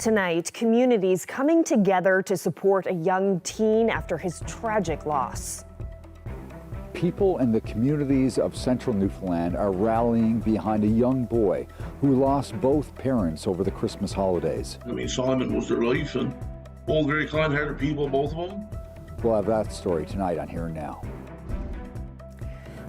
Tonight, communities coming together to support a young teen after his tragic loss. People in the communities of central Newfoundland are rallying behind a young boy who lost both parents over the Christmas holidays. I mean, Simon was their life, and all very kind-hearted people, both of them. We'll have that story tonight on Here and Now.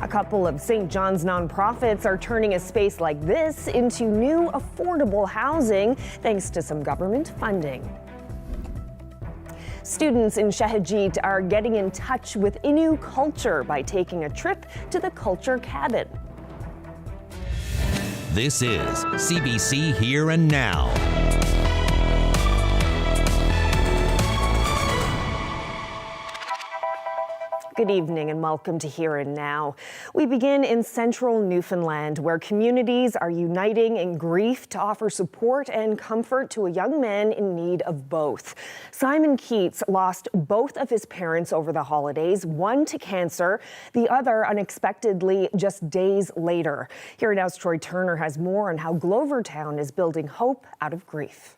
A couple of St. John's nonprofits are turning a space like this into new affordable housing thanks to some government funding. Students in Shahajit are getting in touch with Innu culture by taking a trip to the Culture Cabin. This is CBC Here and Now. Good evening and welcome to Here and Now. We begin in central Newfoundland, where communities are uniting in grief to offer support and comfort to a young man in need of both. Simon Keats lost both of his parents over the holidays, one to cancer, the other unexpectedly just days later. Here and Now's Troy Turner has more on how Glovertown is building hope out of grief.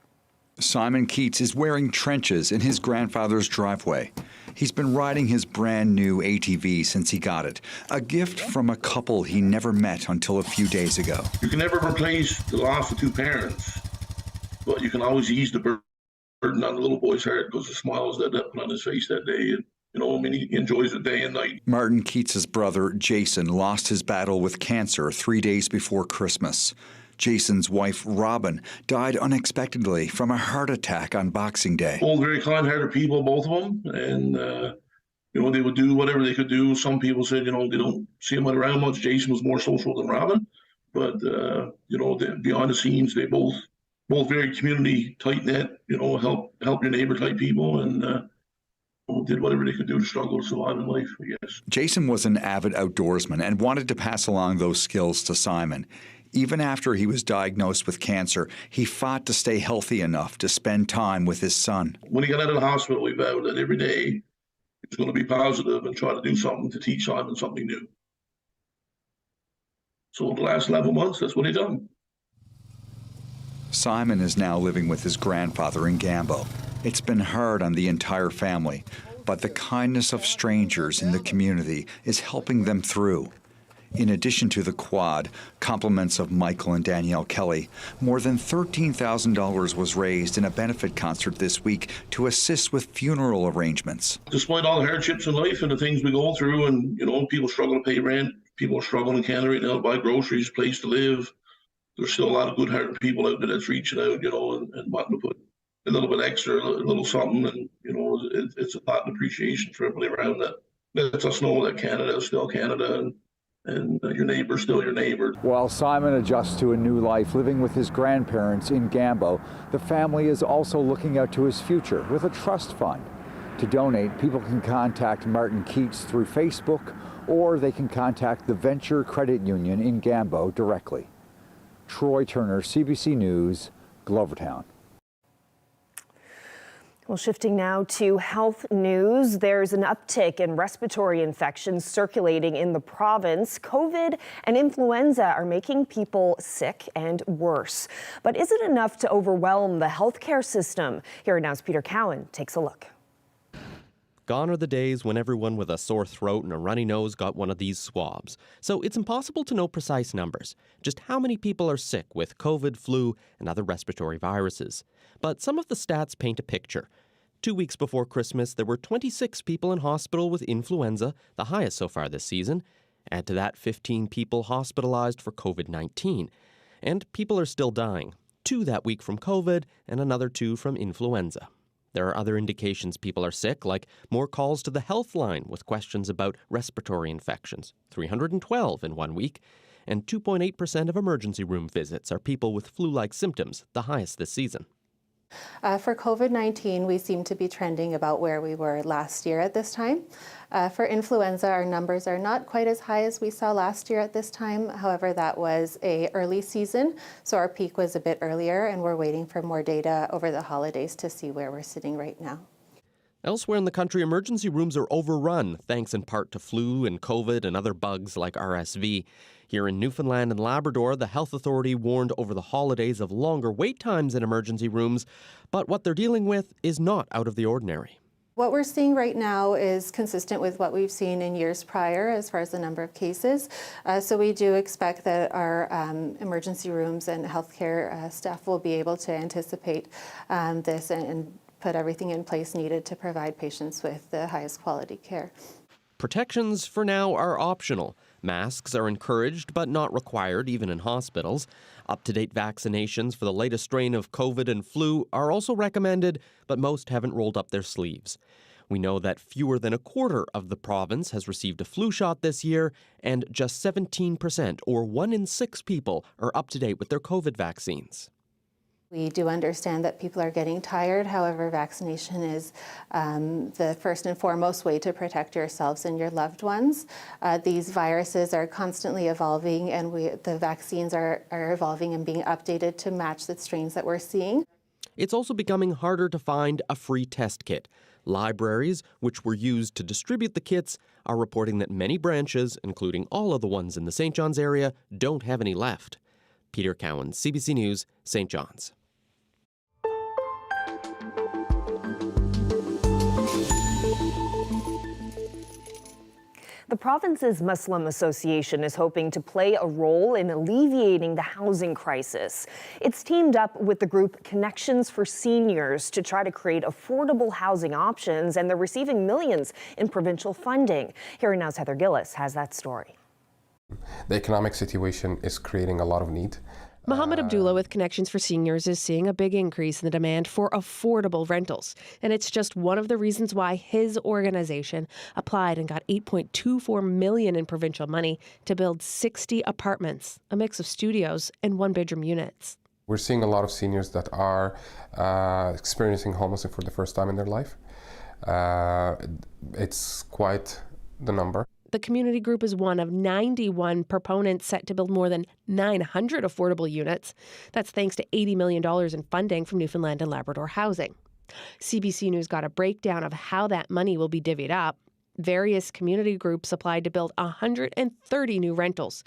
Simon Keats is wearing trenches in his grandfather's driveway. He's been riding his brand new ATV since he got it, a gift from a couple he never met until a few days ago. You can never replace the loss of two parents, but you can always ease the burden on the little boy's heart because the smiles that put on his face that day. And, he enjoys it day and night. Martin Keats's brother, Jason, lost his battle with cancer 3 days before Christmas. Jason's wife, Robin, died unexpectedly from a heart attack on Boxing Day. All very kind-hearted people, both of them, and they would do whatever they could do. Some people said, they don't see him around much. Jason was more social than Robin, but behind the scenes, they both very community tight-knit. Help your neighbor type people, and did whatever they could do to struggle to survive in life, I guess. Jason was an avid outdoorsman and wanted to pass along those skills to Simon. Even after he was diagnosed with cancer, he fought to stay healthy enough to spend time with his son. When he got out of the hospital, we vowed that every day he was going to be positive and try to do something to teach Simon something new. So the last 11 months, that's what he done. Simon is now living with his grandfather in Gambo. It's been hard on the entire family, but the kindness of strangers in the community is helping them through. In addition to the quad, compliments of Michael and Danielle Kelly, more than $13,000 was raised in a benefit concert this week to assist with funeral arrangements. Despite all the hardships in life and the things we go through, and people struggle to pay rent, people are struggling in Canada right now to buy groceries, place to live, there's still a lot of good-hearted people out there that's reaching out, and wanting to put a little bit extra, a little something, and it's a lot of appreciation for everybody around that lets us know that Canada is still Canada, and your neighbor's still your neighbor. While Simon adjusts to a new life living with his grandparents in Gambo, the family is also looking out to his future with a trust fund. To donate, people can contact Martin Keats through Facebook, or they can contact the Venture Credit Union in Gambo directly. Troy Turner, CBC News, Glovertown. Well, shifting now to health news, there's an uptick in respiratory infections circulating in the province. COVID and influenza are making people sick and worse. But is it enough to overwhelm the healthcare system? Here Now's Peter Cowan takes a look. Gone are the days when everyone with a sore throat and a runny nose got one of these swabs. So it's impossible to know precise numbers, just how many people are sick with COVID, flu, and other respiratory viruses. But some of the stats paint a picture. 2 weeks before Christmas, there were 26 people in hospital with influenza, the highest so far this season. Add to that 15 people hospitalized for COVID-19. And people are still dying. 2 that week from COVID and another 2 from influenza. There are other indications people are sick, like more calls to the health line with questions about respiratory infections, 312 in 1 week, and 2.8% of emergency room visits are people with flu-like symptoms, the highest this season. For COVID-19, we seem to be trending about where we were last year at this time. For influenza, our numbers are not quite as high as we saw last year at this time. However, that was an early season, so our peak was a bit earlier, and we're waiting for more data over the holidays to see where we're sitting right now. Elsewhere in the country, emergency rooms are overrun, thanks in part to flu and COVID and other bugs like RSV. Here in Newfoundland and Labrador, the health authority warned over the holidays of longer wait times in emergency rooms, but what they're dealing with is not out of the ordinary. What we're seeing right now is consistent with what we've seen in years prior as far as the number of cases. So we do expect that our emergency rooms and healthcare staff will be able to anticipate this and put everything in place needed to provide patients with the highest quality care. Protections for now are optional. Masks are encouraged but not required, even in hospitals. Up-to-date vaccinations for the latest strain of COVID and flu are also recommended, but most haven't rolled up their sleeves. We know that fewer than a quarter of the province has received a flu shot this year, and just 17%, or 1 in 6 people, are up to date with their COVID vaccines. We do understand that people are getting tired. However, vaccination is the first and foremost way to protect yourselves and your loved ones. These viruses are constantly evolving, and the vaccines are evolving and being updated to match the strains that we're seeing. It's also becoming harder to find a free test kit. Libraries, which were used to distribute the kits, are reporting that many branches, including all of the ones in the St. John's area, don't have any left. Peter Cowan, CBC News, St. John's. The province's Muslim Association is hoping to play a role in alleviating the housing crisis. It's teamed up with the group Connections for Seniors to try to create affordable housing options, and they're receiving millions in provincial funding. Here Now's Heather Gillis has that story. The economic situation is creating a lot of need. Mohammed Abdullah with Connections for Seniors is seeing a big increase in the demand for affordable rentals. And it's just one of the reasons why his organization applied and got $8.24 million in provincial money to build 60 apartments, a mix of studios and one-bedroom units. We're seeing a lot of seniors that are experiencing homelessness for the first time in their life. It's quite the number. The community group is one of 91 proponents set to build more than 900 affordable units. That's thanks to $80 million in funding from Newfoundland and Labrador Housing. CBC News got a breakdown of how that money will be divvied up. Various community groups applied to build 130 new rentals.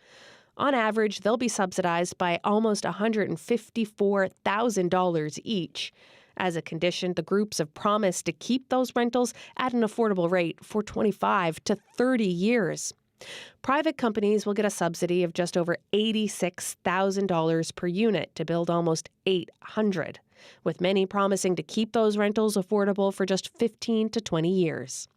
On average, they'll be subsidized by almost $154,000 each. As a condition, the groups have promised to keep those rentals at an affordable rate for 25 to 30 years. Private companies will get a subsidy of just over $86,000 per unit to build almost 800, with many promising to keep those rentals affordable for just 15 to 20 years.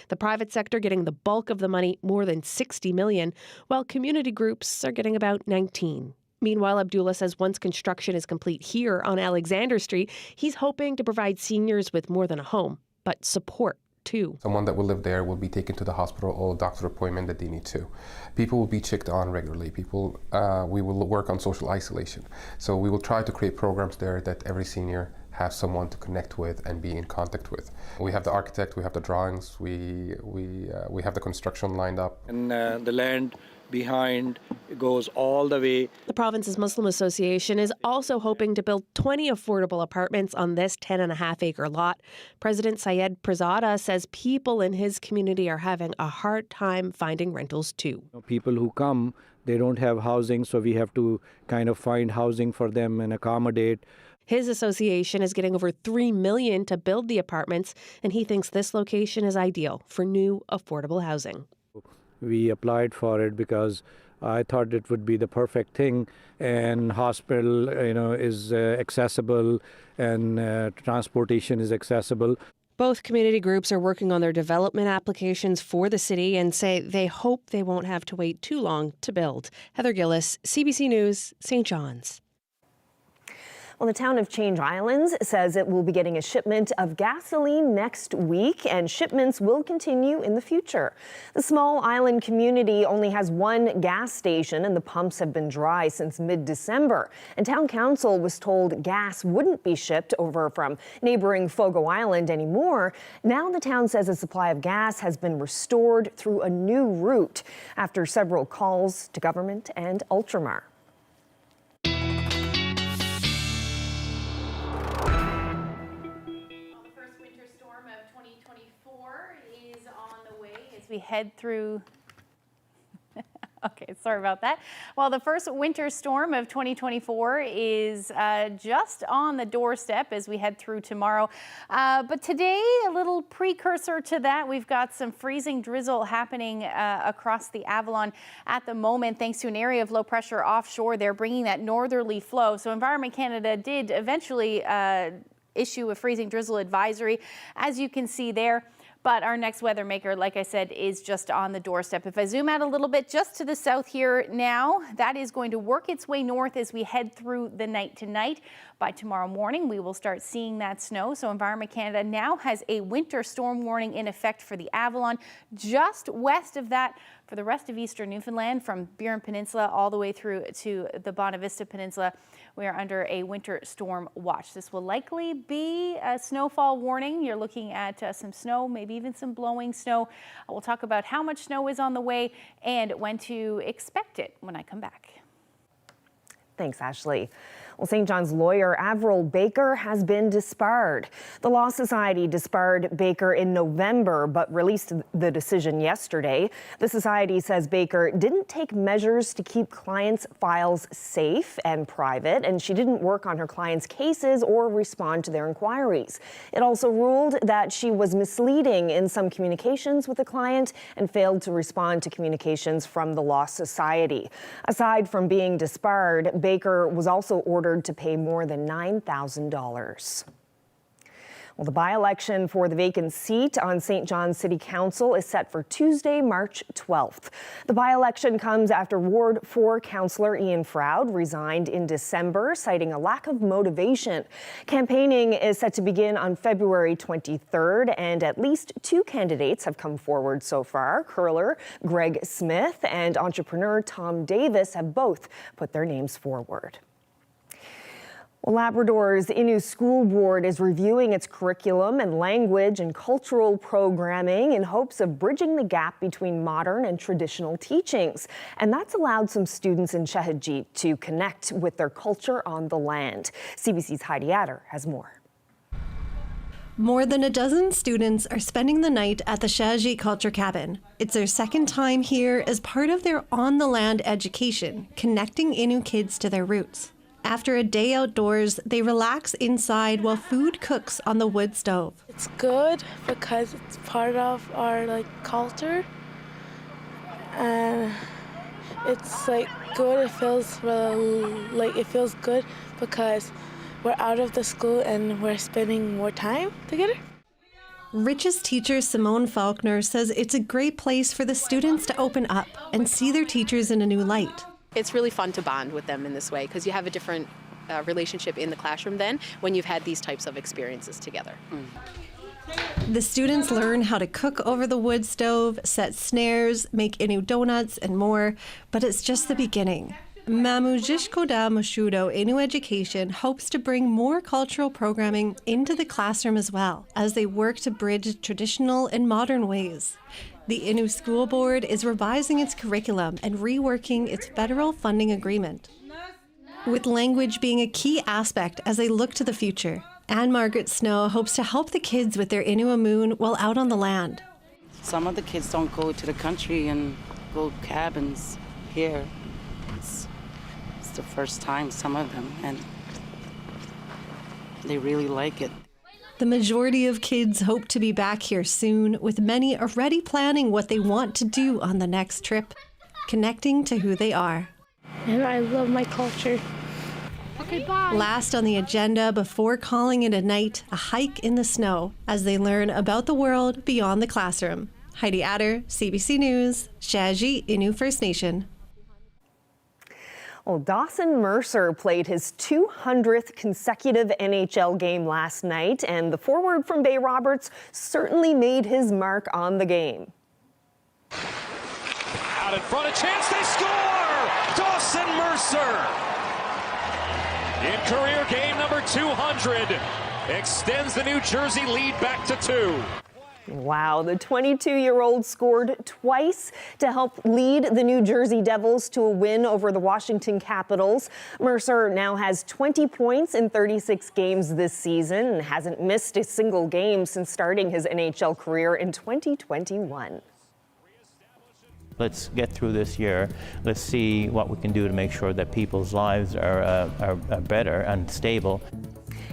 The private sector getting the bulk of the money, more than $60 million, while community groups are getting about 19. Meanwhile, Abdullah says once construction is complete here on Alexander Street, he's hoping to provide seniors with more than a home, but support too. Someone that will live there will be taken to the hospital or doctor appointment that they need to. People will be checked on regularly. We will work on social isolation. So we will try to create programs there that every senior has someone to connect with and be in contact with. We have the architect, we have the drawings, we have the construction lined up. And the land behind goes all the way. The province's Muslim Association is also hoping to build 20 affordable apartments on this 10.5-acre lot. President Syed Prezada says people in his community are having a hard time finding rentals too. People who come, they don't have housing, so we have to kind of find housing for them and accommodate. His association is getting over $3 million to build the apartments, and he thinks this location is ideal for new affordable housing. We applied for it because I thought it would be the perfect thing, and hospital, is accessible, and transportation is accessible. Both community groups are working on their development applications for the city and say they hope they won't have to wait too long to build. Heather Gillis, CBC News, St. John's. Well, the town of Change Islands says it will be getting a shipment of gasoline next week, and shipments will continue in the future. The small island community only has one gas station, and the pumps have been dry since mid-December. And town council was told gas wouldn't be shipped over from neighboring Fogo Island anymore. Now the town says a supply of gas has been restored through a new route after several calls to government and Ultramar. We head through. Okay, sorry about that. Well, the first winter storm of 2024 is just on the doorstep as we head through tomorrow. But today, a little precursor to that, we've got some freezing drizzle happening across the Avalon at the moment, thanks to an area of low pressure offshore. They're bringing that northerly flow. So Environment Canada did eventually issue a freezing drizzle advisory, as you can see there. But our next weather maker, like I said, is just on the doorstep. If I zoom out a little bit just to the south here now, that is going to work its way north as we head through the night tonight. By tomorrow morning, we will start seeing that snow. So Environment Canada now has a winter storm warning in effect for the Avalon. Just west of that, for the rest of eastern Newfoundland, from Burin Peninsula all the way through to the Bonavista Peninsula, we are under a winter storm watch. This will likely be a snowfall warning. You're looking at some snow, maybe even some blowing snow. We'll talk about how much snow is on the way and when to expect it when I come back. Thanks, Ashley. Well, St. John's lawyer Avril Baker has been disbarred. The Law Society disbarred Baker in November, but released the decision yesterday. The Society says Baker didn't take measures to keep clients' files safe and private, and she didn't work on her clients' cases or respond to their inquiries. It also ruled that she was misleading in some communications with the client and failed to respond to communications from the Law Society. Aside from being disbarred, Baker was also ordered to pay more than $9,000. Well, the by-election for the vacant seat on St. John's City Council is set for Tuesday, March 12th. The by-election comes after Ward 4 Councillor Ian Froud resigned in December, citing a lack of motivation. Campaigning is set to begin on February 23rd, and at least 2 candidates have come forward so far. Curler Greg Smith and entrepreneur Tom Davis have both put their names forward. Well, Labrador's Innu School Board is reviewing its curriculum and language and cultural programming in hopes of bridging the gap between modern and traditional teachings. And that's allowed some students in Shahajit to connect with their culture on the land. CBC's Heidi Adder has more. More than a dozen students are spending the night at the Shahajit Culture Cabin. It's their second time here as part of their on-the-land education, connecting Innu kids to their roots. After a day outdoors, they relax inside while food cooks on the wood stove. It's good because it's part of our culture, and it's good. It feels it feels good because we're out of the school and we're spending more time together. Riches teacher Simone Faulkner says it's a great place for the students to open up and see their teachers in a new light. It's really fun to bond with them in this way because you have a different relationship in the classroom then when you've had these types of experiences together. The students learn how to cook over the wood stove, set snares, make Innu donuts, and more, but it's just the beginning. Mamujishkoda Mushudo Innu Education hopes to bring more cultural programming into the classroom as well as they work to bridge traditional and modern ways. The Innu School Board is revising its curriculum and reworking its federal funding agreement, with language being a key aspect as they look to the future. Anne Margaret Snow hopes to help the kids with their Innu Amun while out on the land. Some of the kids don't go to the country and go cabins here. It's the first time, some of them, and they really like it. The majority of kids hope to be back here soon, with many already planning what they want to do on the next trip, connecting to who they are. And I love my culture. Okay, bye. Last on the agenda before calling it a night, a hike in the snow as they learn about the world beyond the classroom. Heidi Adder, CBC News, Shahajit Innu First Nation. Well, Dawson Mercer played his 200th consecutive NHL game last night, and the forward from Bay Roberts certainly made his mark on the game. Out in front, a chance, they score! Dawson Mercer! In career game number 200, extends the New Jersey lead back to 2. Wow, the 22-year-old scored twice to help lead the New Jersey Devils to a win over the Washington Capitals. Mercer now has 20 points in 36 games this season and hasn't missed a single game since starting his NHL career in 2021. let's get through this year. Let's see what we can do to make sure that people's lives are better and stable.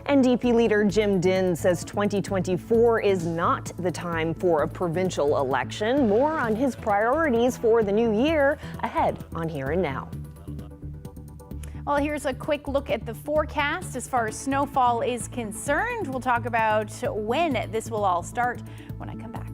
NDP leader Jim Dinn says 2024 is not the time for a provincial election. More on his priorities for the new year ahead on Here and Now. Well, here's a quick look at the forecast as far as snowfall is concerned. We'll talk about when this will all start when I come back.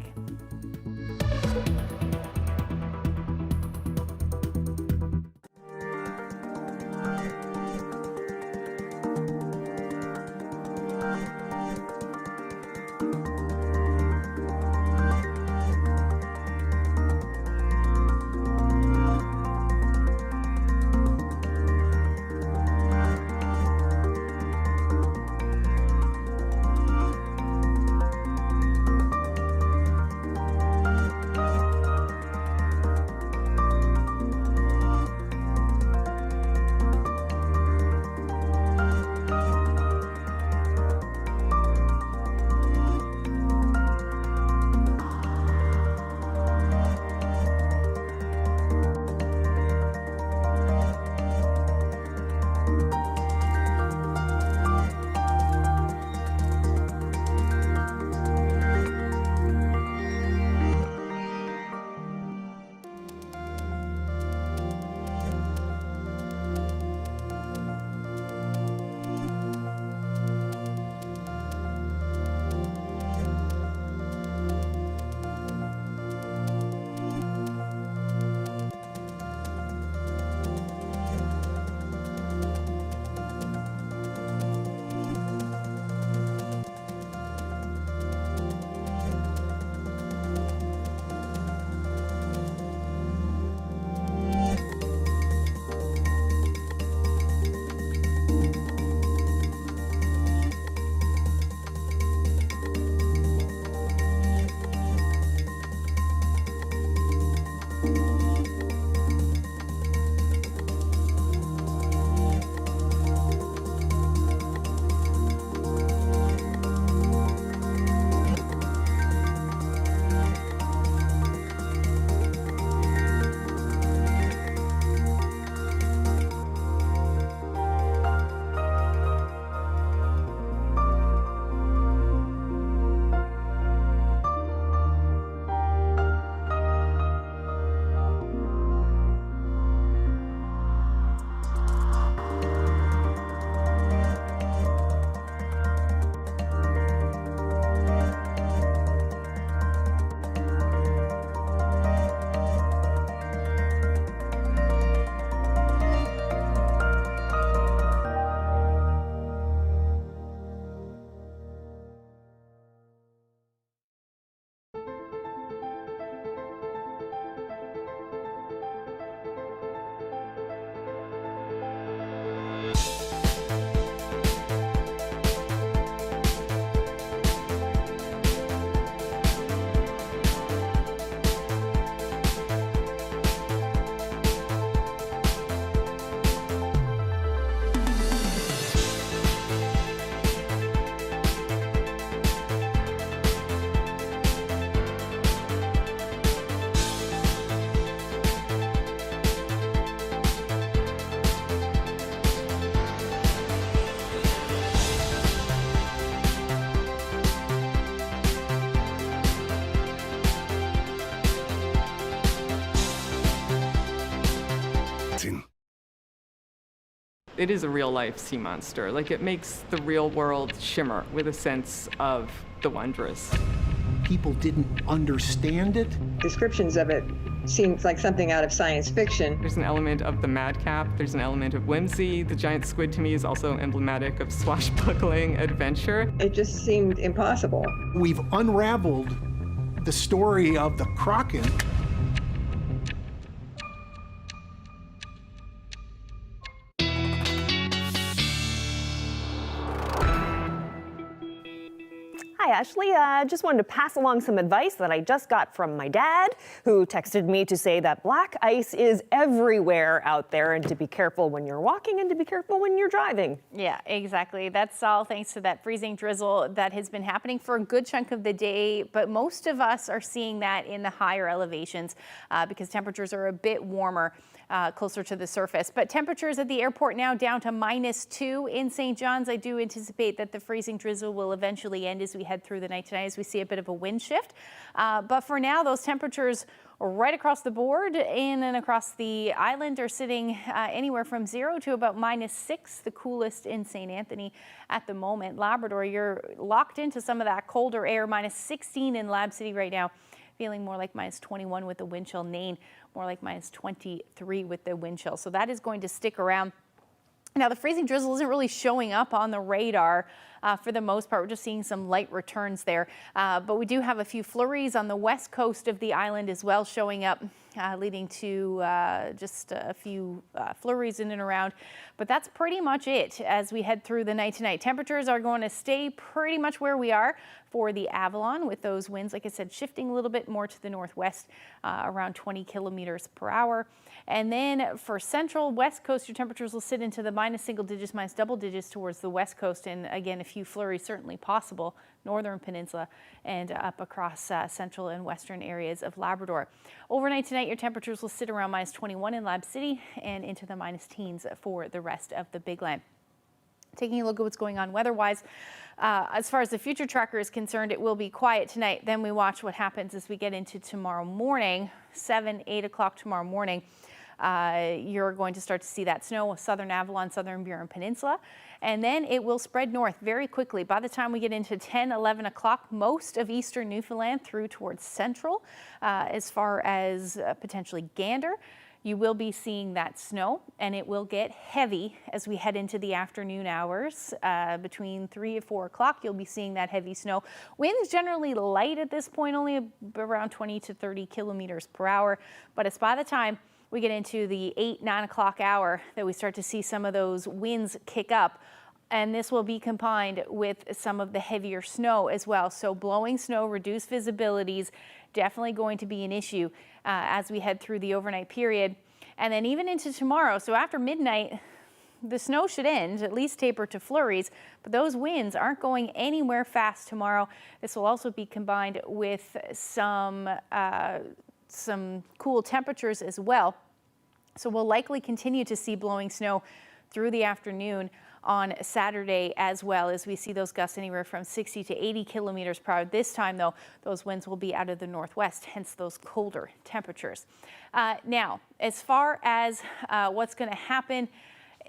It is a real-life sea monster. Like, it makes the real world shimmer with a sense of the wondrous. People didn't understand it. Descriptions of it seems like something out of science fiction. There's an element of the madcap, there's an element of whimsy. The giant squid to me is also emblematic of swashbuckling adventure. It just seemed impossible. We've unraveled the story of the Kraken. Hi, Ashley. Just wanted to pass along some advice that I just got from my dad, who texted me to say that black ice is everywhere out there and to be careful when you're walking and to be careful when you're driving. Yeah, exactly. That's all thanks to that freezing drizzle that has been happening for a good chunk of the day. But most of us are seeing that in the higher elevations because temperatures are a bit warmer. Closer to the surface. But temperatures at the airport now down to -2 in St. John's. I do anticipate that the freezing drizzle will eventually end as we head through the night tonight, as we see a bit of a wind shift. But for now, those temperatures right across the board in and across the island are sitting anywhere from 0 to about -6, the coolest in St. Anthony at the moment. Labrador, you're locked into some of that colder air, -16 in Lab City right now. Feeling more like -21 with the wind chill. Nain, more like -23 with the wind chill. So that is going to stick around. Now, the freezing drizzle isn't really showing up on the radar for the most part. We're just seeing some light returns there. But we do have a few flurries on the west coast of the island as well showing up, leading to just a few flurries in and around. But that's pretty much it as we head through the night tonight. Temperatures are going to stay pretty much where we are for the Avalon, with those winds, like I said, shifting a little bit more to the northwest, around 20 kilometers per hour. And then for central west coast, your temperatures will sit into the -single digits, -double digits towards the west coast. And again, a few flurries certainly possible, northern peninsula and up across central and western areas of Labrador. Overnight tonight, your temperatures will sit around -21 in Lab City and into the -teens for the rest of the Big Land. Taking a look at what's going on weather-wise, as far as the future tracker is concerned, it will be quiet tonight. Then we watch what happens as we get into tomorrow morning, 7, 8 o'clock tomorrow morning. You're going to start to see that snow, southern Avalon, southern Burin Peninsula, and then it will spread north very quickly. By the time we get into 10, 11 o'clock, most of eastern Newfoundland through towards central, as far as potentially Gander. You will be seeing that snow, and it will get heavy as we head into the afternoon hours. Between 3 and 4 o'clock, you'll be seeing that heavy snow. Winds generally light at this point, only around 20 to 30 kilometers per hour. But it's by the time we get into the 8, 9 o'clock hour that we start to see some of those winds kick up. And this will be combined with some of the heavier snow as well. So blowing snow, reduced visibilities, definitely going to be an issue as we head through the overnight period. And then even into tomorrow, so after midnight, the snow should end, at least taper to flurries, but those winds aren't going anywhere fast tomorrow. This will also be combined with some cool temperatures as well. So we'll likely continue to see blowing snow through the afternoon on Saturday, as well as we see those gusts anywhere from 60 to 80 kilometers per hour. This time, though, those winds will be out of the northwest, hence those colder temperatures. Now, as far as what's going to happen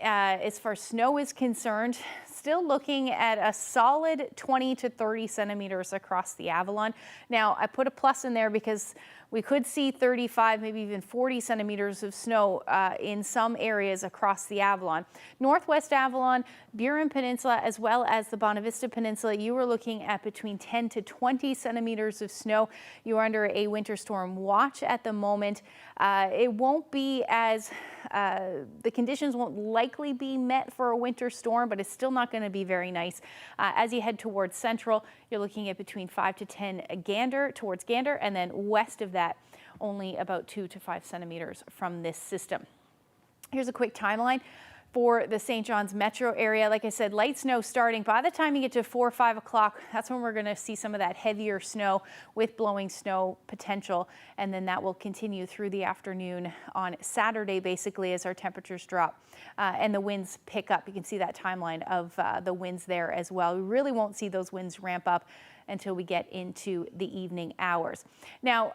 as far as snow is concerned, still looking at a solid 20 to 30 centimeters across the Avalon. Now, I put a plus in there because we could see 35, maybe even 40 centimeters of snow in some areas across the Avalon. Northwest Avalon, Burin Peninsula, as well as the Bonavista Peninsula, you are looking at between 10 to 20 centimeters of snow. You are under a winter storm watch at the moment. It won't be as, the conditions won't likely be met for a winter storm, but it's still not going to be very nice. As you head towards central, you're looking at between 5 to 10 towards Gander, and then west of that, only about 2 to 5 centimeters from this system. Here's a quick timeline for the St. John's metro area. Like I said, light snow starting. By the time you get to 4 or 5 o'clock, that's when we're going to see some of that heavier snow with blowing snow potential. And then that will continue through the afternoon on Saturday, basically, as our temperatures drop and the winds pick up. You can see that timeline of the winds there as well. We really won't see those winds ramp up until we get into the evening hours. Now,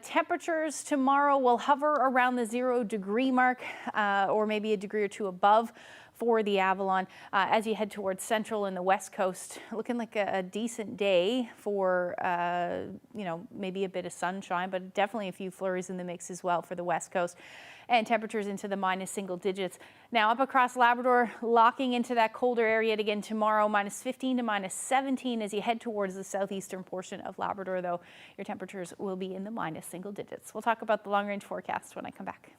temperatures tomorrow will hover around the 0 degree mark or maybe a degree or two above for the Avalon. As you head towards central and the west coast, looking like a decent day for, you know, maybe a bit of sunshine, but definitely a few flurries in the mix as well for the west coast. And temperatures into the minus single digits. Now up across Labrador, locking into that colder area again tomorrow, minus 15 to minus 17 as you head towards the southeastern portion of Labrador, though your temperatures will be in the minus single digits. We'll talk about the long range forecast when I come back.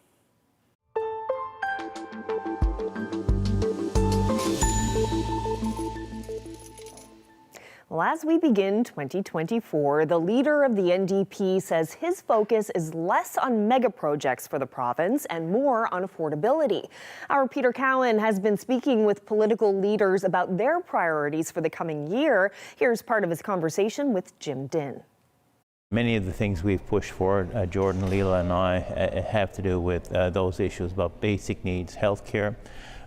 Well, as we begin 2024, the leader of the NDP says his focus is less on mega projects for the province and more on affordability. Our Peter Cowan has been speaking with political leaders about their priorities for the coming year. Here's part of his conversation with Jim Dinn. Many of the things we've pushed for, Jordan, Leela and I, have to do with those issues about basic needs, healthcare,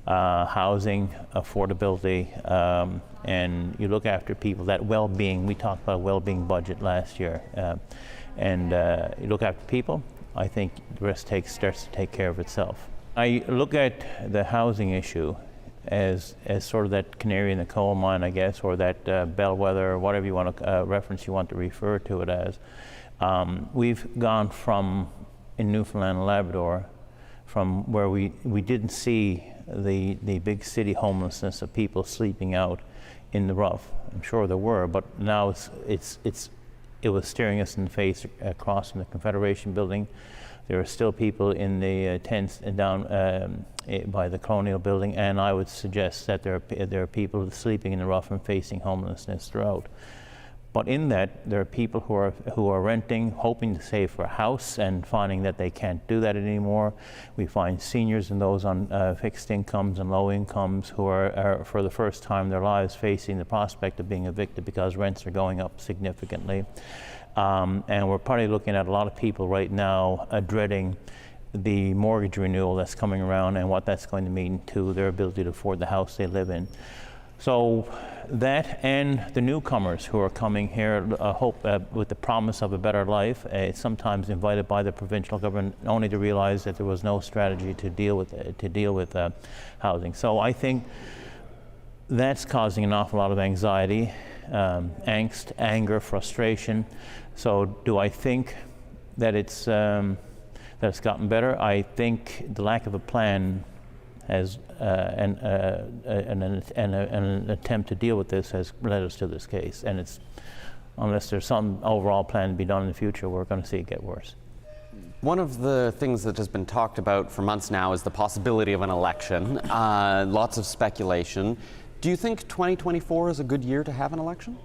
housing, affordability, and you look after people, that well-being. We talked about a well-being budget last year, and you look after people, I think the rest starts to take care of itself. I look at the housing issue as sort of that canary in the coal mine, I guess, or that bellwether, or whatever you want to reference you want to refer to it as. We've gone from, in Newfoundland and Labrador, from where we didn't see the big city homelessness of people sleeping out in the rough. I'm sure there were, but now it was staring us in the face across from the Confederation building. There are still people in the tents down by the Colonial building, and I would suggest that there are people sleeping in the rough and facing homelessness throughout. But in that, there are people who are renting, hoping to save for a house, and finding that they can't do that anymore. We find seniors and those on fixed incomes and low incomes who are for the first time in their lives facing the prospect of being evicted because rents are going up significantly. And we're probably looking at a lot of people right now dreading the mortgage renewal that's coming around and what that's going to mean to their ability to afford the house they live in. So that, and the newcomers who are coming here, hope with the promise of a better life, sometimes invited by the provincial government, only to realize that there was no strategy to deal with housing. So I think that's causing an awful lot of anxiety, angst, anger, frustration. So do I think that it's gotten better? I think the lack of a plan has an attempt to deal with this has led us to this case, and unless there's some overall plan to be done in the future, we're going to see it get worse. One of the things that has been talked about for months now is the possibility of an election. Lots of speculation. Do you think 2024 is a good year to have an election?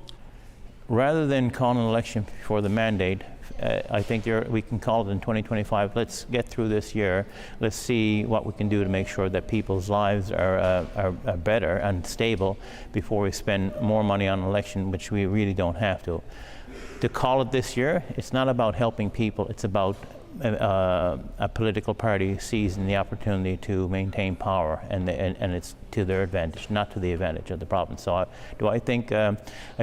Rather than call an election before the mandate, I think we can call it in 2025. Let's get through this year. Let's see what we can do to make sure that people's lives are better and stable before we spend more money on an election, which we really don't have to. To call it this year, it's not about helping people. It's about a political party seizing the opportunity to maintain power, and it's to their advantage, not to the advantage of the province. So do I think a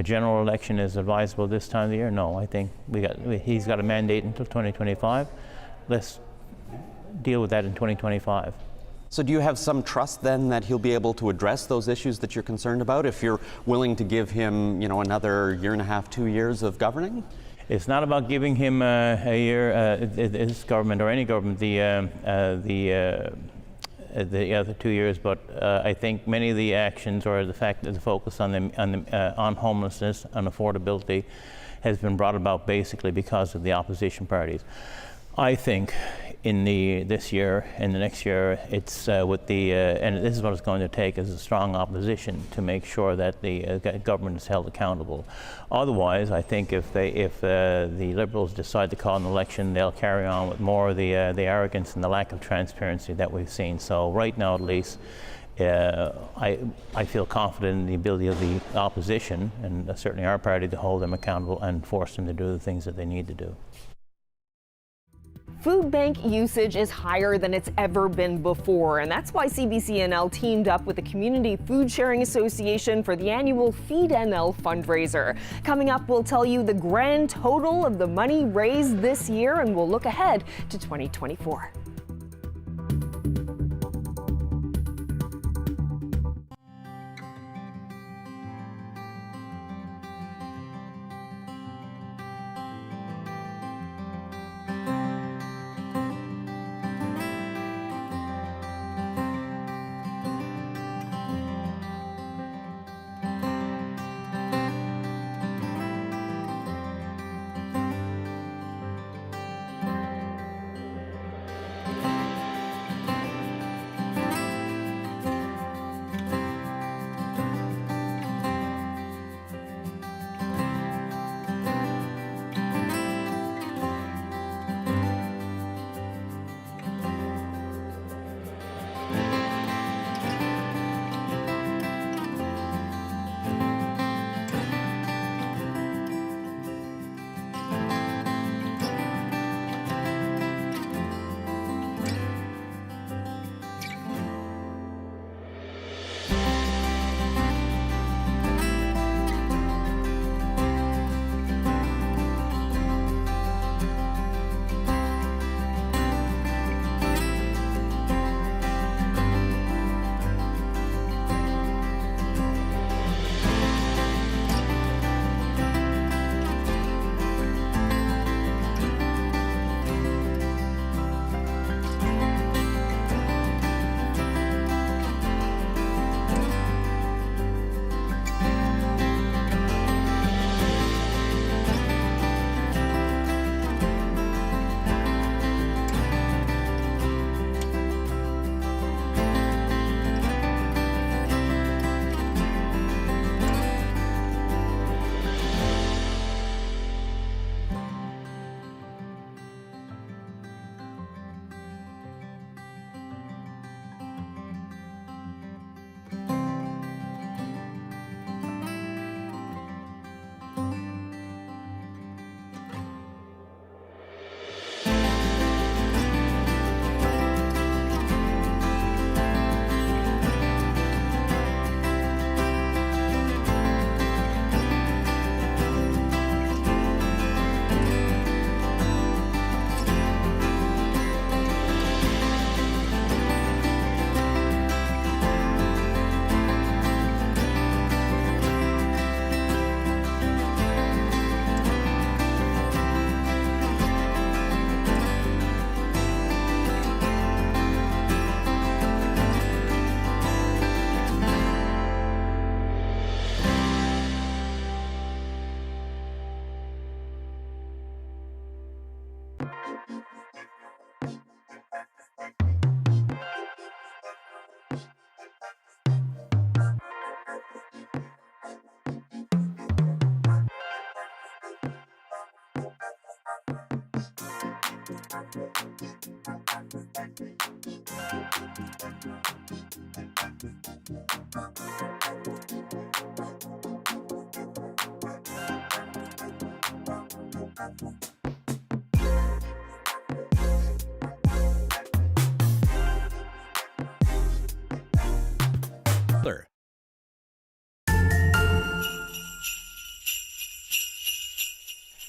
general election is advisable this time of the year? No, I think he's got a mandate until 2025. Let's deal with that in 2025. So do you have some trust then that he'll be able to address those issues that you're concerned about if you're willing to give him, another year and a half, 2 years of governing? It's not about giving him a year, this government or any government, the other 2 years, but I think many of the actions or the fact that the focus on homelessness and affordability has been brought about basically because of the opposition parties. I think in this year and the next year, it's with and this is what it's going to take, is a strong opposition to make sure that the government is held accountable. Otherwise, I think if the Liberals decide to call an election, they'll carry on with more of the arrogance and the lack of transparency that we've seen. So right now, at least, I feel confident in the ability of the opposition, and certainly our party, to hold them accountable and force them to do the things that they need to do. Food bank usage is higher than it's ever been before, and that's why CBC NL teamed up with the Community Food Sharing Association for the annual Feed NL fundraiser. Coming up, we'll tell you the grand total of the money raised this year, and we'll look ahead to 2024.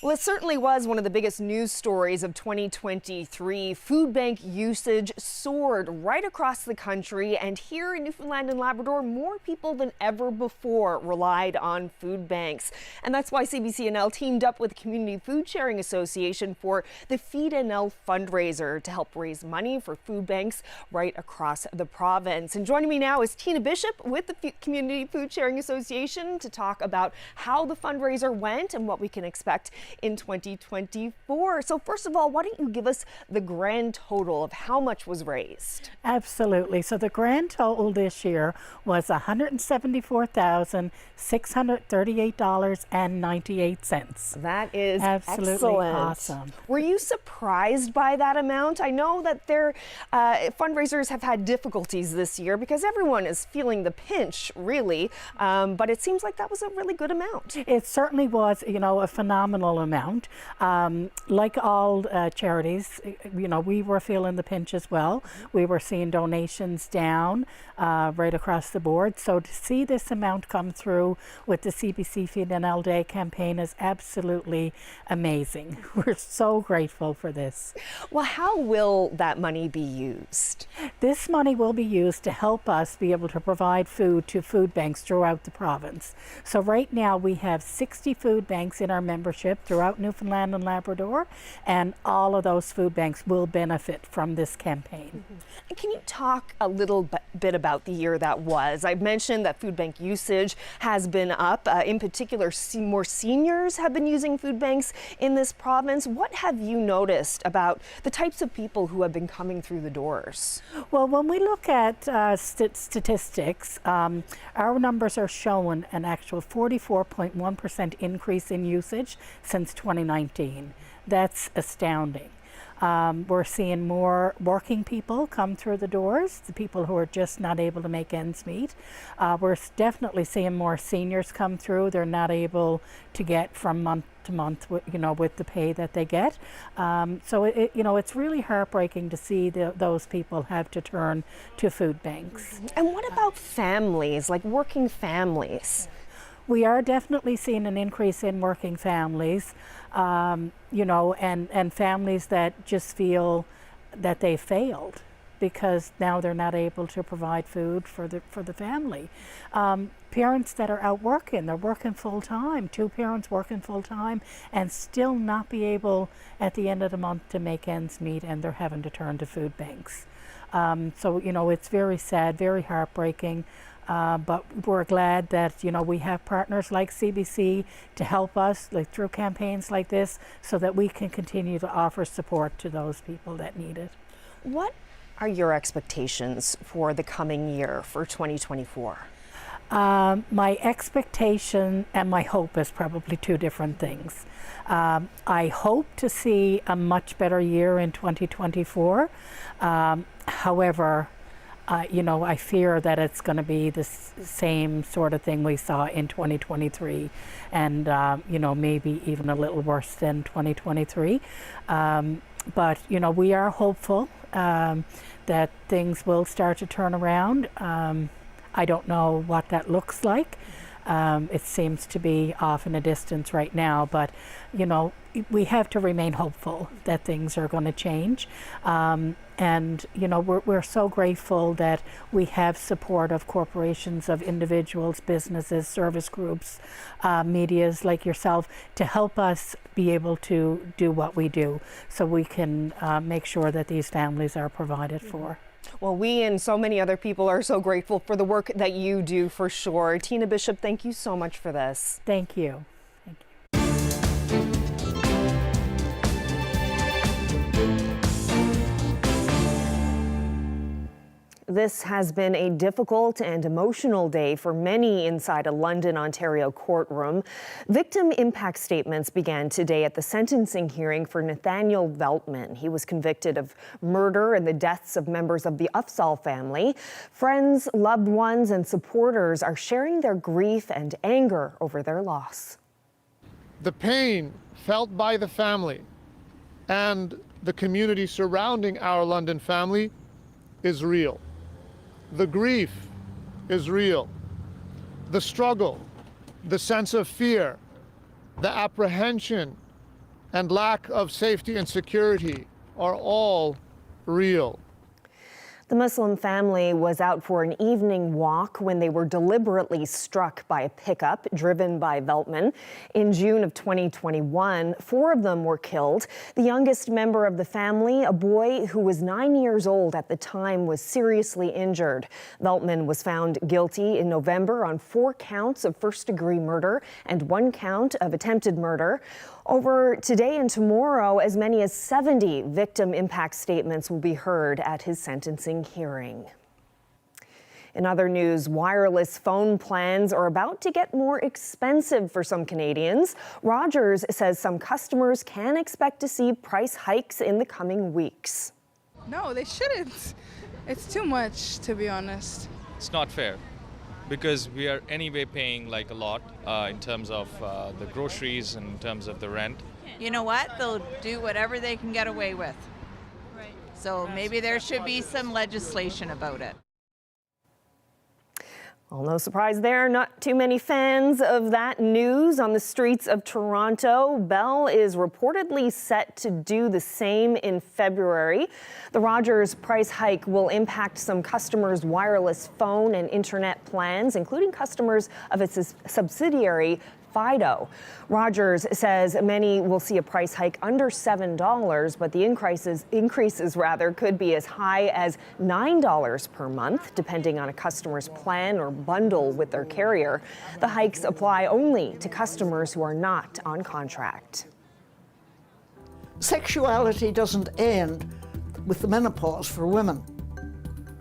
Well, it certainly was one of the biggest news stories of 2023. Food bank usage soared right across the country, and here in Newfoundland and Labrador, more people than ever before relied on food banks. And that's why CBC&L teamed up with the Community Food Sharing Association for the Feed NL fundraiser to help raise money for food banks right across the province. And joining me now is Tina Bishop with the Community Food Sharing Association to talk about how the fundraiser went and what we can expect in 2024. So first of all, why don't you give us the grand total of how much was raised? Absolutely. So the grand total this year was $174,638.98. That is absolutely excellent. Awesome. Were you surprised by that amount? I know that their fundraisers have had difficulties this year because everyone is feeling the pinch, really. But it seems like that was a really good amount. It certainly was, a phenomenal amount. Like all charities, we were feeling the pinch as well. We were seeing donations down right across the board. So to see this amount come through with the CBC Feed NL Day campaign is absolutely amazing. We're so grateful for this. Well, how will that money be used? This money will be used to help us be able to provide food to food banks throughout the province. So right now we have 60 food banks in our membership throughout Newfoundland and Labrador, and all of those food banks will benefit from this campaign. And can you talk a little bit about the year that was? I've mentioned that food bank usage has been up. In particular, more seniors have been using food banks in this province. What have you noticed about the types of people who have been coming through the doors? Well, when we look at statistics, our numbers are showing an actual 44.1% increase in usage since 2019. That's astounding. We're seeing more working people come through the doors, the people who are just not able to make ends meet. We're definitely seeing more seniors come through. They're not able to get from month to month, with the pay that they get. So it's really heartbreaking to see those people have to turn to food banks. And what about families, like working families? We are definitely seeing an increase in working families, and families that just feel that they failed because now they're not able to provide food for the family. Parents that are out working, they're working full time, 2 parents working full time, and still not be able at the end of the month to make ends meet, and they're having to turn to food banks. So it's very sad, very heartbreaking. But we're glad that we have partners like CBC to help us through campaigns like this so that we can continue to offer support to those people that need it. What are your expectations for the coming year, for 2024? My expectation and my hope is probably 2 different things. I hope to see a much better year in 2024. However, I fear that it's going to be the same sort of thing we saw in 2023 and, maybe even a little worse than 2023. But, we are hopeful that things will start to turn around. I don't know what that looks like. It seems to be off in a distance right now, but, we have to remain hopeful that things are going to change. And, we're so grateful that we have support of corporations, of individuals, businesses, service groups, medias like yourself to help us be able to do what we do so we can make sure that these families are provided for. Well, we and so many other people are so grateful for the work that you do, for sure. Tina Bishop, thank you so much for this. Thank you. This has been a difficult and emotional day for many inside a London, Ontario courtroom. Victim impact statements began today at the sentencing hearing for Nathaniel Veltman. He was convicted of murder and the deaths of members of the Ufsall family. Friends, loved ones, and supporters are sharing their grief and anger over their loss. The pain felt by the family and the community surrounding our London family is real. The grief is real. The struggle, the sense of fear, the apprehension, and lack of safety and security are all real. The Muslim family was out for an evening walk when they were deliberately struck by a pickup driven by Veltman. In June of 2021, 4 of them were killed. The youngest member of the family, a boy who was 9 years old at the time, was seriously injured. Veltman was found guilty in November on 4 counts of first-degree murder and 1 count of attempted murder. Over today and tomorrow, as many as 70 victim impact statements will be heard at his sentencing hearing. In other news, wireless phone plans are about to get more expensive for some Canadians. Rogers says some customers can expect to see price hikes in the coming weeks. No, they shouldn't. It's too much, to be honest. It's not fair, because we are anyway paying like a lot in terms of the groceries and in terms of the rent. You know what? They'll do whatever they can get away with. Right. So maybe there should be some legislation about it. Well, no surprise there, not too many fans of that news on the streets of Toronto. Bell is reportedly set to do the same in February. The Rogers price hike will impact some customers' wireless phone and internet plans, including customers of its subsidiary, Fido. Rogers says many will see a price hike under $7, but the increases could be as high as $9 per month, depending on a customer's plan or bundle with their carrier. The hikes apply only to customers who are not on contract. Sexuality doesn't end with the menopause for women.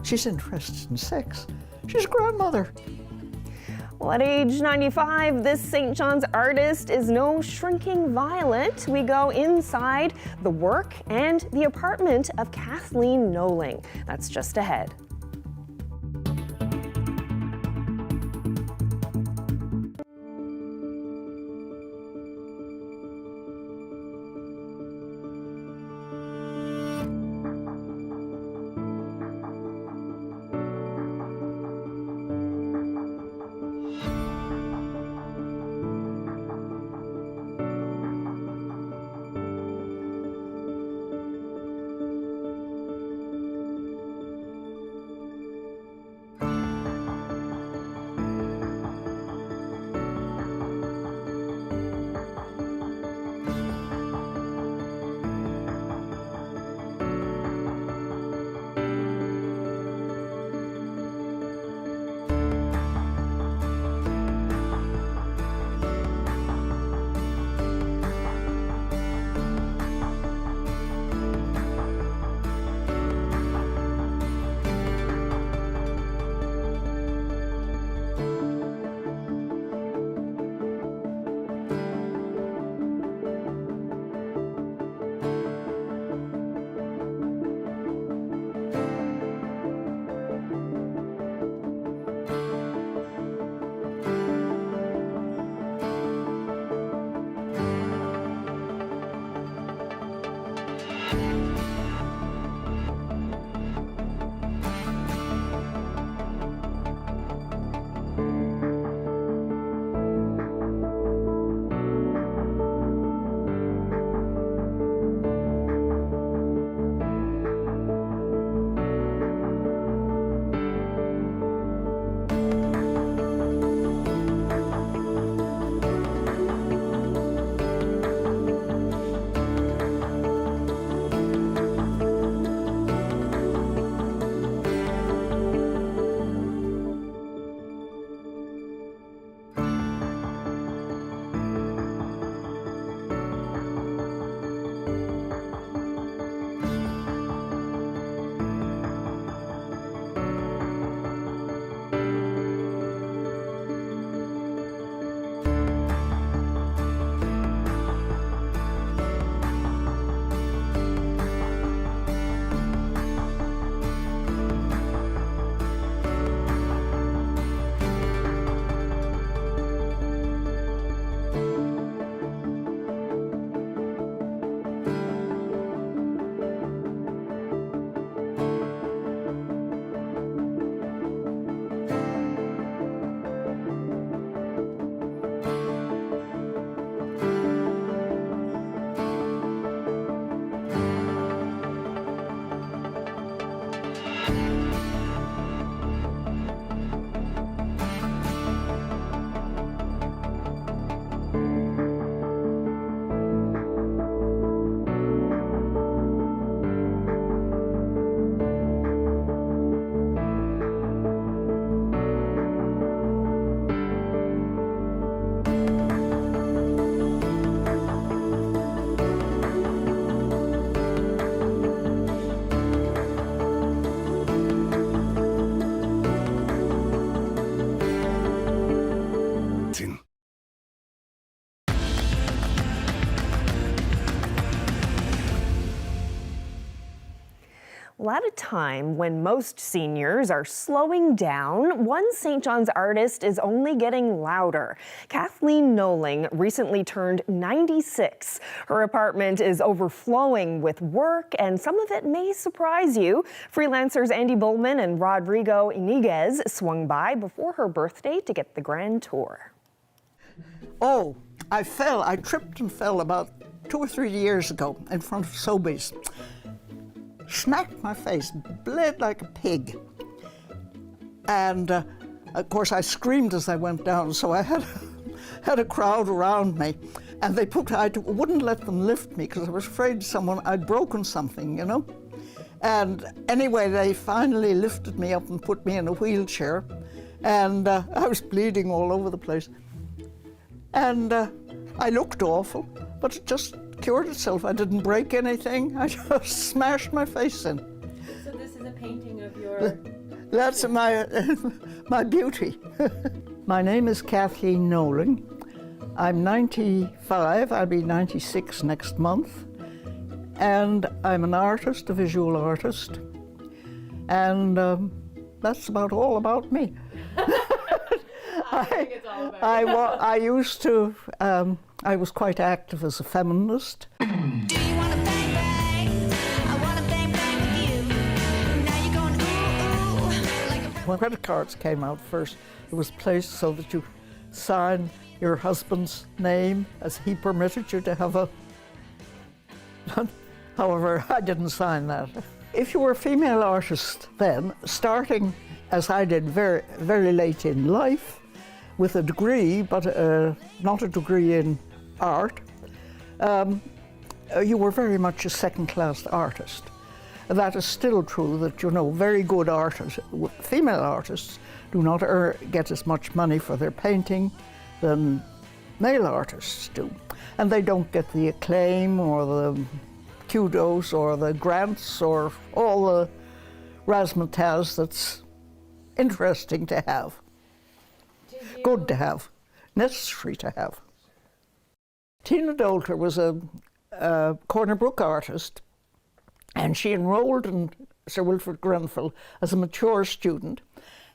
She's interested in sex. She's a grandmother. Well, at age 95, this St. John's artist is no shrinking violet. We go inside the work and the apartment of Kathleen Noling. That's just ahead. Well, at a time when most seniors are slowing down, one St. John's artist is only getting louder. Kathleen Noling recently turned 96. Her apartment is overflowing with work, and some of it may surprise you. Freelancers Andy Bullman and Rodrigo Iniguez swung by before her birthday to get the grand tour. Oh, I tripped and fell about 2 or 3 years ago in front of Sobeys. Smacked my face, bled like a pig. And of course I screamed as I went down, so I had a crowd around me, and I wouldn't let them lift me because I was afraid I'd broken something, you know. And anyway, they finally lifted me up and put me in a wheelchair, and I was bleeding all over the place. And I looked awful, but it just cured itself. I didn't break anything. I just smashed my face in. So this is a painting of your... That's my beauty. My name is Kathleen Noling. I'm 95. I'll be 96 next month. And I'm an artist, a visual artist. And that's about all about me. I was quite active as a feminist. When credit cards came out first, it was placed so that you sign your husband's name as he permitted you to have a... However, I didn't sign that. If you were a female artist then, starting as I did very, very late in life, with a degree, but not a degree in art, you were very much a second-class artist. That is still true, that, you know, very good artists, female artists, do not get as much money for their painting than male artists do. And they don't get the acclaim or the kudos or the grants or all the razzmatazz that's interesting to have, good to have, necessary to have. Tina Dolter was a Corner Brook artist, and she enrolled in Sir Wilfrid Grenfell as a mature student,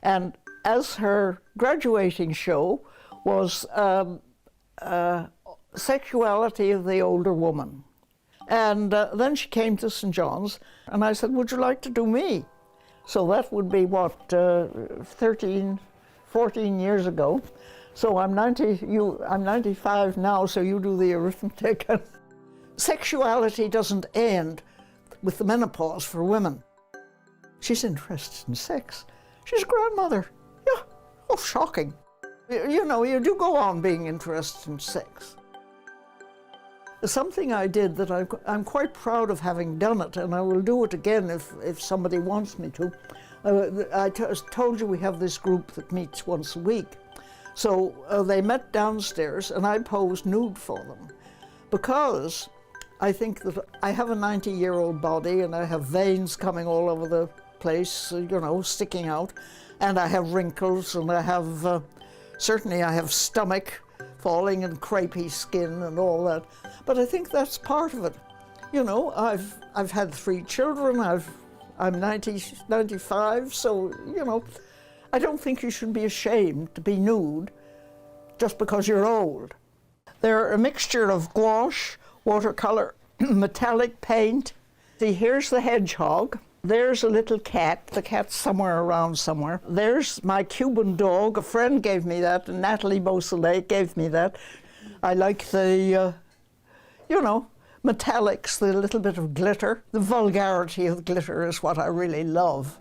and as her graduating show was sexuality of the older woman. And then she came to St. John's, and I said, would you like to do me? So that would be, what, 13, 14 years ago. So I'm 95 now, so you do the arithmetic. Sexuality doesn't end with the menopause for women. She's interested in sex. She's a grandmother. Yeah, oh, shocking. You know, you do go on being interested in sex. Something I did that I'm quite proud of having done it, and I will do it again if somebody wants me to. I told you we have this group that meets once a week. So they met downstairs, and I posed nude for them, because I think that I have a 90-year-old body, and I have veins coming all over the place, you know, sticking out, and I have wrinkles, and I have, certainly I have stomach falling and crepey skin and all that. But I think that's part of it. You know, I've had 3 children, I'm 95, so, you know, I don't think you should be ashamed to be nude just because you're old. They're a mixture of gouache, watercolor, metallic paint. See, here's the hedgehog. There's a little cat. The cat's somewhere around somewhere. There's my Cuban dog. A friend gave me that, and Natalie Beausoleil gave me that. I like the, you know, metallics, the little bit of glitter. The vulgarity of glitter is what I really love.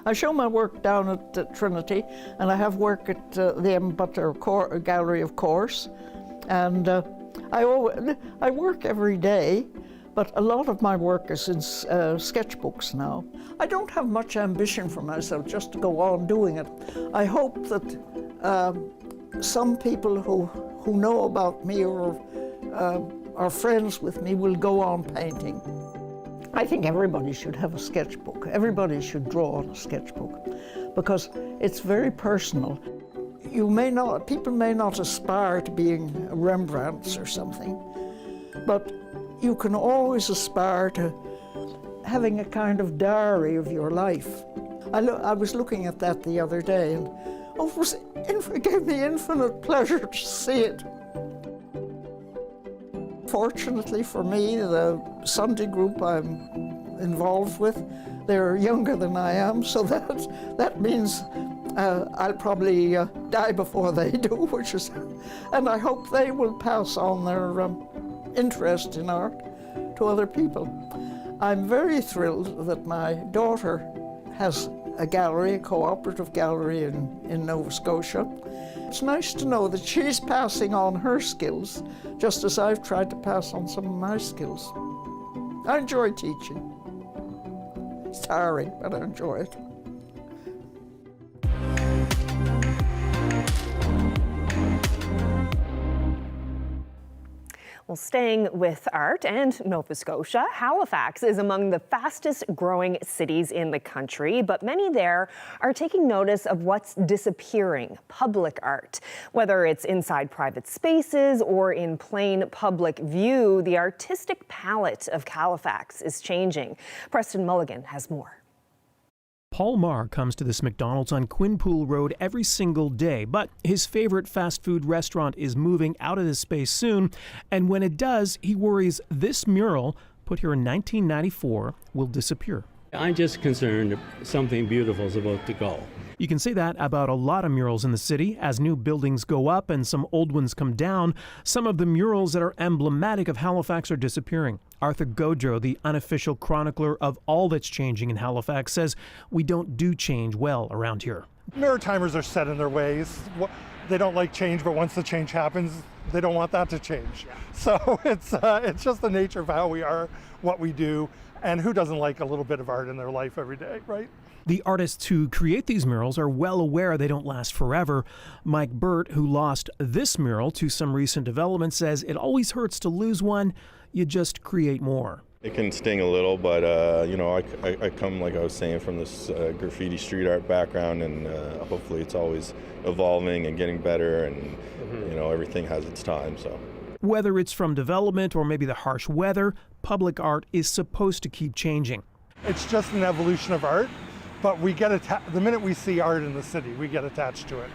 I show my work down at Trinity, and I have work at the M. Butler Gallery, of course. And I work every day, but a lot of my work is in sketchbooks now. I don't have much ambition for myself, just to go on doing it. I hope that some people who know about me or are friends with me will go on painting. I think everybody should have a sketchbook. Everybody should draw on a sketchbook, because it's very personal. People may not aspire to being Rembrandts or something, but you can always aspire to having a kind of diary of your life. I was looking at that the other day, and it gave me infinite pleasure to see it. Fortunately for me, the Sunday group I'm involved with, they're younger than I am, so that means I'll probably die before they do, and I hope they will pass on their interest in art to other people. I'm very thrilled that my daughter has a gallery, a cooperative gallery in Nova Scotia. It's nice to know that she's passing on her skills, just as I've tried to pass on some of my skills. I enjoy teaching. It's tiring, but I enjoy it. Well, staying with art and Nova Scotia, Halifax is among the fastest growing cities in the country, but many there are taking notice of what's disappearing, public art. Whether it's inside private spaces or in plain public view, the artistic palette of Halifax is changing. Preston Mulligan has more. Paul Marr comes to this McDonald's on Quinpool Road every single day, but his favorite fast food restaurant is moving out of this space soon, and when it does, he worries this mural, put here in 1994, will disappear. I'm just concerned something beautiful is about to go. You can say that about a lot of murals in the city. As new buildings go up and some old ones come down, some of the murals that are emblematic of Halifax are disappearing. Arthur Gaudreau, the unofficial chronicler of all that's changing in Halifax, says we don't do change well around here. Maritimers are set in their ways. They don't like change, but once the change happens, they don't want that to change. So it's just the nature of how we are, what we do, and who doesn't like a little bit of art in their life every day, right? The artists who create these murals are well aware they don't last forever. Mike Burt, who lost this mural to some recent development, says it always hurts to lose one. You just create more. It can sting a little, but I come, like I was saying, from this graffiti street art background, and hopefully it's always evolving and getting better, and everything has its time. So whether it's from development or maybe the harsh weather, public art is supposed to keep changing. It's just an evolution of art, but we get the minute we see art in the city, we get attached to it.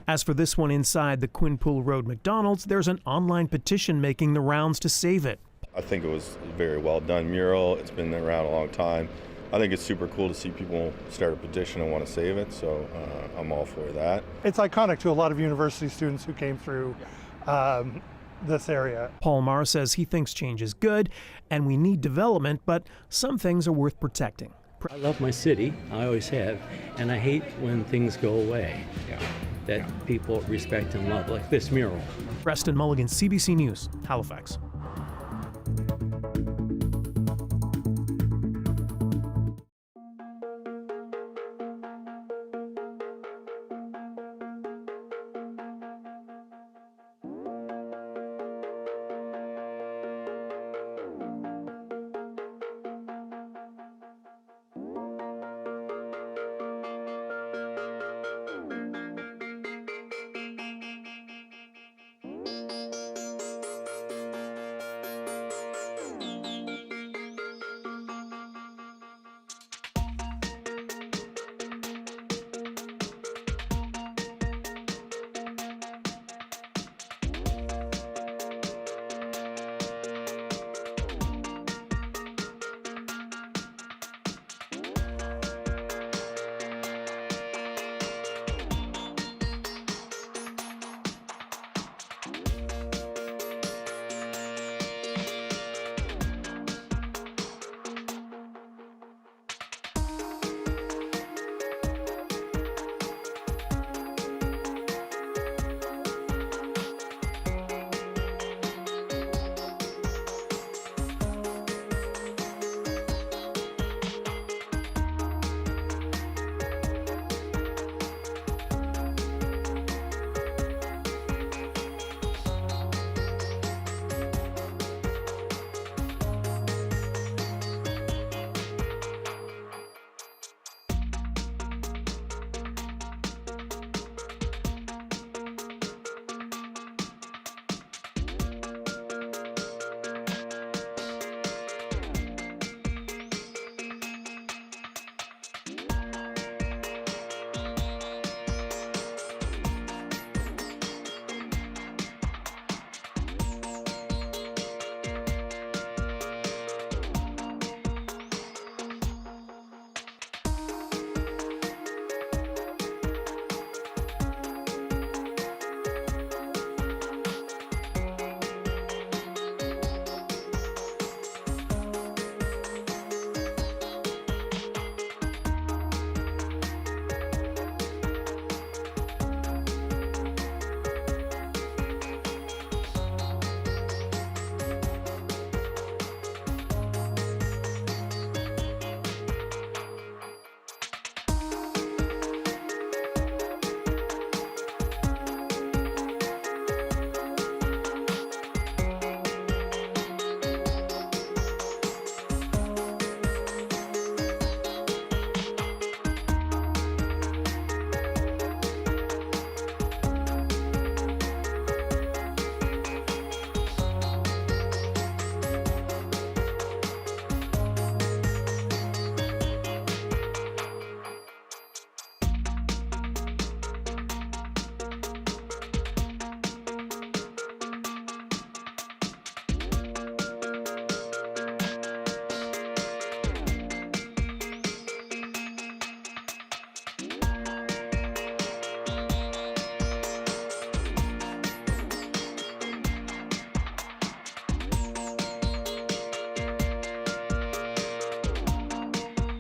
As for this one inside the Quinpool Road McDonald's, there's an online petition making the rounds to save it. I think it was a very well done mural. It's been around a long time. I think it's super cool to see people start a petition and want to save it, so I'm all for that. It's iconic to a lot of university students who came through this area. Paul Marr says he thinks change is good and we need development, but some things are worth protecting. I love my city, I always have, and I hate when things go away that people respect and love, like this mural. Preston Mulligan, CBC News, Halifax.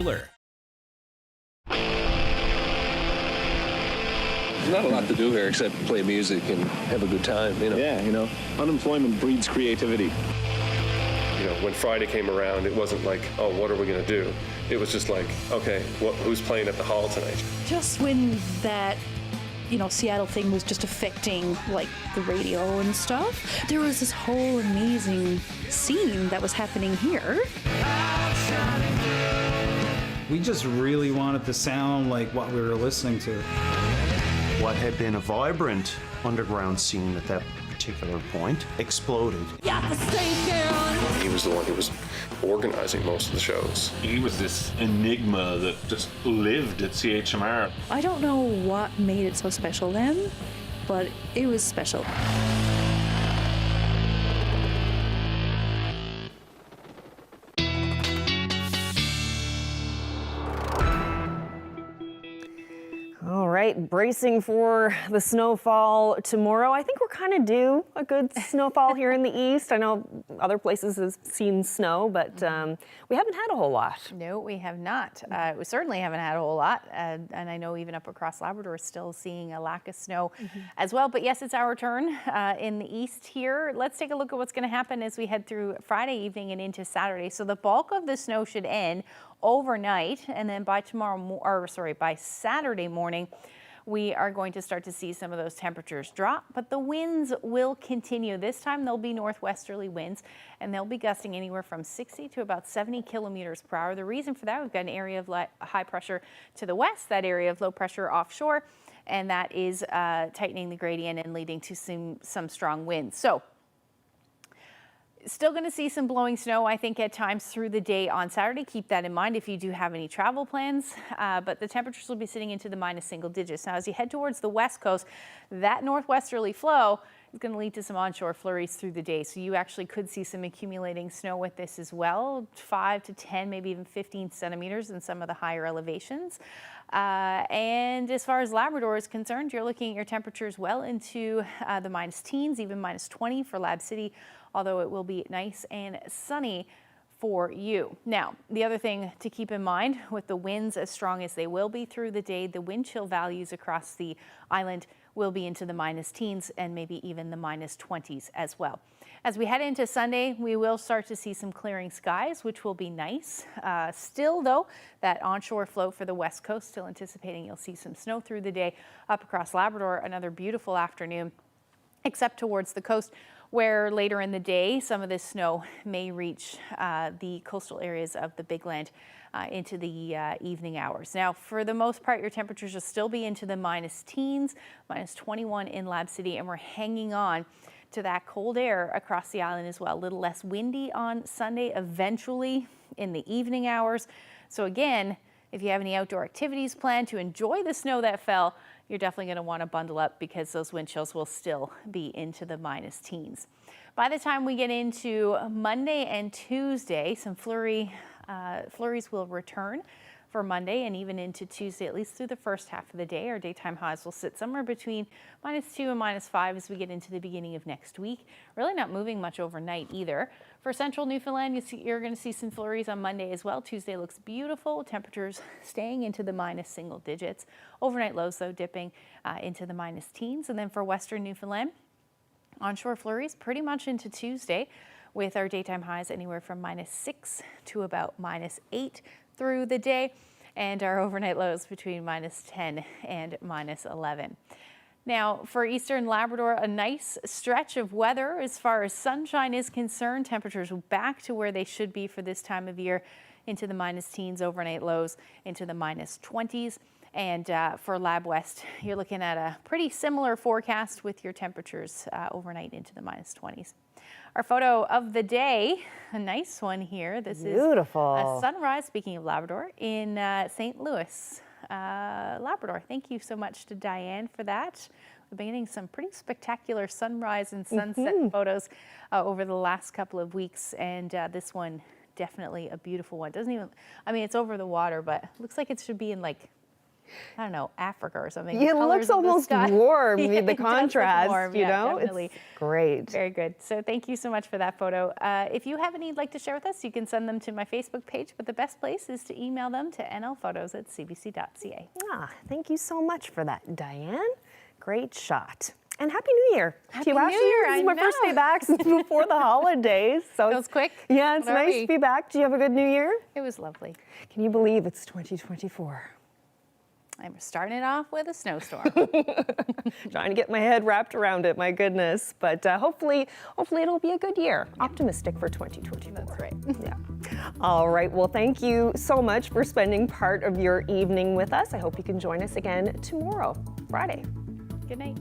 Blur. There's not a lot to do here except play music and have a good time, you know. Yeah, you know, unemployment breeds creativity. You know, when Friday came around, it wasn't like, oh, what are we going to do? It was just like, okay, who's playing at the hall tonight? Just when that, Seattle thing was just affecting, like, the radio and stuff, there was this whole amazing scene that was happening here. We just really wanted to sound like what we were listening to. What had been a vibrant underground scene at that particular point exploded. He was the one who was organizing most of the shows. He was this enigma that just lived at CHMR. I don't know what made it so special then, but it was special. All right, bracing for the snowfall tomorrow. I think we're kind of due a good snowfall here in the east. I know other places have seen snow, but we haven't had a whole lot. No, we have not. We certainly haven't had a whole lot. And I know even up across Labrador still seeing a lack of snow as well. But yes, it's our turn in the east here. Let's take a look at what's going to happen as we head through Friday evening and into Saturday. So the bulk of the snow should end overnight, and then by by Saturday morning, we are going to start to see some of those temperatures drop, but the winds will continue. This time they'll be northwesterly winds, and they'll be gusting anywhere from 60 to about 70 kilometers per hour. The reason for that, we've got an area of high pressure to the west, that area of low pressure offshore, and that is tightening the gradient and leading to some strong winds. So still going to see some blowing snow, I think, at times through the day on Saturday. Keep that in mind if you do have any travel plans. But the temperatures will be sitting into the minus single digits. Now, as you head towards the west coast, that northwesterly flow is going to lead to some onshore flurries through the day. So you actually could see some accumulating snow with this as well, 5 to 10, maybe even 15 centimeters in some of the higher elevations. And as far as Labrador is concerned, you're looking at your temperatures well into the minus teens, even minus 20 for Lab City, although it will be nice and sunny for you. Now, the other thing to keep in mind with the winds as strong as they will be through the day, the wind chill values across the island will be into the minus teens and maybe even the minus 20s as well. As we head into Sunday, we will start to see some clearing skies, which will be nice. Still, though, that onshore flow for the west coast, still anticipating you'll see some snow through the day up across Labrador. Another beautiful afternoon, except towards the coast, where later in the day, some of this snow may reach the coastal areas of the Big Land into the evening hours. Now, for the most part, your temperatures will still be into the minus teens, minus 21 in Lab City, and we're hanging on to that cold air across the island as well. A little less windy on Sunday, eventually in the evening hours. So again, if you have any outdoor activities planned to enjoy the snow that fell, you're definitely going to want to bundle up because those wind chills will still be into the minus teens. By the time we get into Monday and Tuesday, some flurries will return for Monday and even into Tuesday, at least through the first half of the day. Our daytime highs will sit somewhere between minus 2 and minus 5 as we get into the beginning of next week. Really not moving much overnight either. For central Newfoundland, you're going to see some flurries on Monday as well. Tuesday looks beautiful. Temperatures staying into the minus single digits. Overnight lows, though, dipping into the minus teens. And then for western Newfoundland, onshore flurries pretty much into Tuesday, with our daytime highs anywhere from minus 6 to about minus 8 through the day, and our overnight lows between minus 10 and minus 11. Now, for eastern Labrador, a nice stretch of weather as far as sunshine is concerned. Temperatures back to where they should be for this time of year, into the minus teens, overnight lows into the minus 20s. And for Lab West, you're looking at a pretty similar forecast with your temperatures overnight into the minus 20s. Our photo of the day, a nice one here. This Beautiful. Is a sunrise, speaking of Labrador, in St. Louis, Labrador. Thank you so much to Diane for that. We've been getting some pretty spectacular sunrise and sunset photos over the last couple of weeks, and this one, definitely a beautiful one. Doesn't even, I mean, it's over the water, but looks like it should be in like I don't know, Africa or something. It looks almost warm, Yeah, the it does look contrast, warm. you Yeah, know? definitely. It's great. Very good. So thank you so much for that photo. If you have any you'd like to share with us, you can send them to my Facebook page, but the best place is to email them to nlphotos@cbc.ca. Thank you so much for that, Diane. Great shot. And Happy New Year. Happy to you, New Ashley. Year, This is I my first day know. back since before the holidays. So Feels quick. Yeah, it's What are nice we? to be back. Do you have a good New Year? It was lovely. Can you believe it's 2024? I'm starting it off with a snowstorm. Trying to get my head wrapped around it, my goodness. But hopefully it'll be a good year. Optimistic for 2024. That's right. Yeah. All right. Well, thank you so much for spending part of your evening with us. I hope you can join us again tomorrow, Friday. Good night.